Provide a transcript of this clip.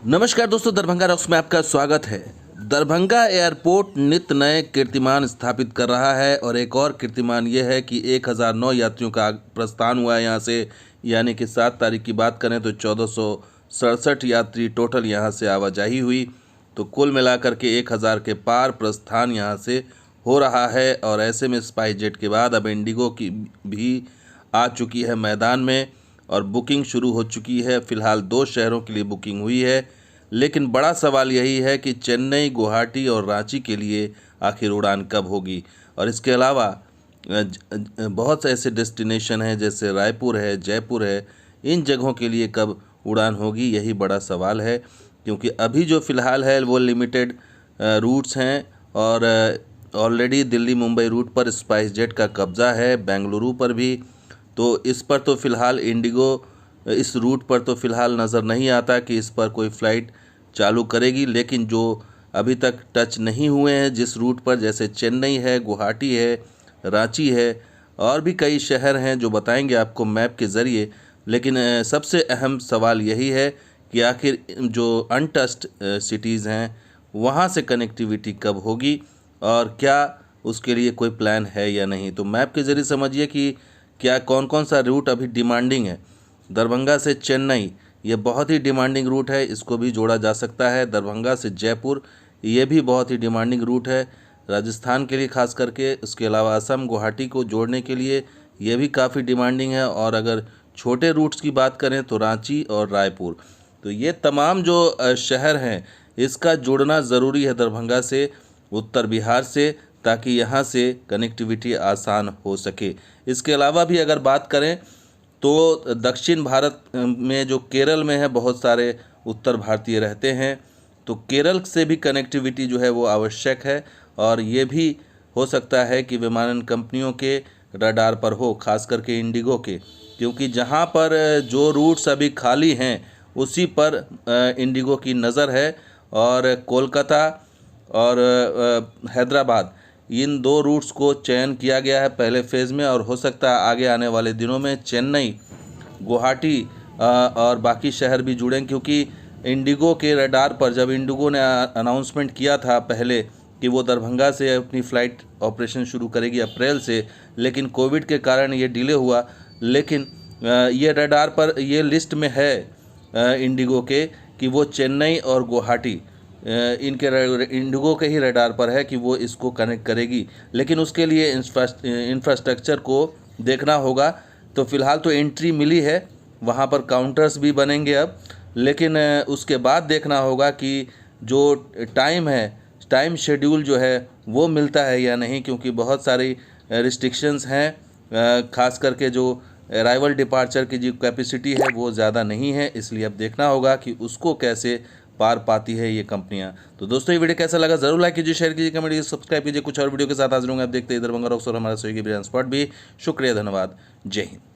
नमस्कार दोस्तों, दरभंगा रॉक्स में आपका स्वागत है। दरभंगा एयरपोर्ट नित्य नए कीर्तिमान स्थापित कर रहा है और एक और कीर्तिमान ये है कि 1009 यात्रियों का प्रस्थान हुआ है यहाँ से, यानी कि 7 तारीख की बात करें तो 1467 यात्री टोटल यहाँ से आवाजाही हुई। तो कुल मिलाकर के 1000 के पार प्रस्थान यहाँ से हो रहा है। और ऐसे में स्पाइस जेट के बाद अब इंडिगो की भी आ चुकी है मैदान में और बुकिंग शुरू हो चुकी है। फ़िलहाल 2 शहरों के लिए बुकिंग हुई है, लेकिन बड़ा सवाल यही है कि चेन्नई, गुवाहाटी और रांची के लिए आखिर उड़ान कब होगी। और इसके अलावा बहुत से ऐसे डेस्टिनेशन हैं जैसे रायपुर है, जयपुर है, इन जगहों के लिए कब उड़ान होगी, यही बड़ा सवाल है। क्योंकि अभी जो फ़िलहाल है वो लिमिटेड रूट्स हैं और ऑलरेडी दिल्ली मुंबई रूट पर स्पाइस जेट का कब्ज़ा है, बेंगलुरु पर भी। तो इस पर तो फ़िलहाल इंडिगो इस रूट पर तो फ़िलहाल नज़र नहीं आता कि इस पर कोई फ़्लाइट चालू करेगी। लेकिन जो अभी तक टच नहीं हुए हैं जिस रूट पर, जैसे चेन्नई है, गुवाहाटी है, रांची है और भी कई शहर हैं जो बताएंगे आपको मैप के ज़रिए। लेकिन सबसे अहम सवाल यही है कि आखिर जो अनटच्ड सिटीज़ हैं वहाँ से कनेक्टिविटी कब होगी और क्या उसके लिए कोई प्लान है या नहीं। तो मैप के ज़रिए समझिए कि क्या कौन कौन सा रूट अभी डिमांडिंग है। दरभंगा से चेन्नई ये बहुत ही डिमांडिंग रूट है, इसको भी जोड़ा जा सकता है। दरभंगा से जयपुर ये भी बहुत ही डिमांडिंग रूट है राजस्थान के लिए खास करके। उसके अलावा असम, गुवाहाटी को जोड़ने के लिए ये भी काफ़ी डिमांडिंग है। और अगर छोटे रूट्स की बात करें तो रांची और रायपुर, तो ये तमाम जो शहर हैं इसका जोड़ना ज़रूरी है दरभंगा से, उत्तर बिहार से, ताकि यहाँ से कनेक्टिविटी आसान हो सके। इसके अलावा भी अगर बात करें तो दक्षिण भारत में जो केरल में है बहुत सारे उत्तर भारतीय रहते हैं, तो केरल से भी कनेक्टिविटी जो है वो आवश्यक है। और ये भी हो सकता है कि विमानन कंपनियों के रडार पर हो, खास करके इंडिगो के, क्योंकि जहाँ पर जो रूट्स अभी खाली हैं उसी पर इंडिगो की नज़र है। और कोलकाता और हैदराबाद, इन 2 रूट्स को चयन किया गया है पहले फेज़ में और हो सकता है आगे आने वाले दिनों में चेन्नई, गुवाहाटी और बाकी शहर भी जुड़ें। क्योंकि इंडिगो के रडार पर जब इंडिगो ने अनाउंसमेंट किया था पहले कि वो दरभंगा से अपनी फ़्लाइट ऑपरेशन शुरू करेगी अप्रैल से, लेकिन कोविड के कारण ये डिले हुआ। लेकिन ये रडार पर ये लिस्ट में है इंडिगो के कि वो चेन्नई और गुवाहाटी इनके इंडिगो के ही रडार पर है कि वो इसको कनेक्ट करेगी। लेकिन उसके लिए इंफ्रास्ट्रक्चर को देखना होगा। तो फ़िलहाल तो एंट्री मिली है, वहाँ पर काउंटर्स भी बनेंगे अब, लेकिन उसके बाद देखना होगा कि जो टाइम शेड्यूल जो है वो मिलता है या नहीं। क्योंकि बहुत सारी रिस्ट्रिक्शंस हैं, ख़ास करके जो अराइवल डिपार्चर की जो कैपेसिटी है वो ज़्यादा नहीं है, इसलिए अब देखना होगा कि उसको कैसे पार पाती है ये कंपनियां। तो दोस्तों ये वीडियो कैसा लगा जरूर लाइक कीजिए, शेयर कीजिए, कमेंट कीजिए, सब्सक्राइब कीजिए। कुछ और वीडियो के साथ हाजिर होंगे। आप देखते हैं दरभंगा रॉक्स और हमारा सहयोगी ब्रांड स्पॉट भी। शुक्रिया, धन्यवाद, जय हिंद।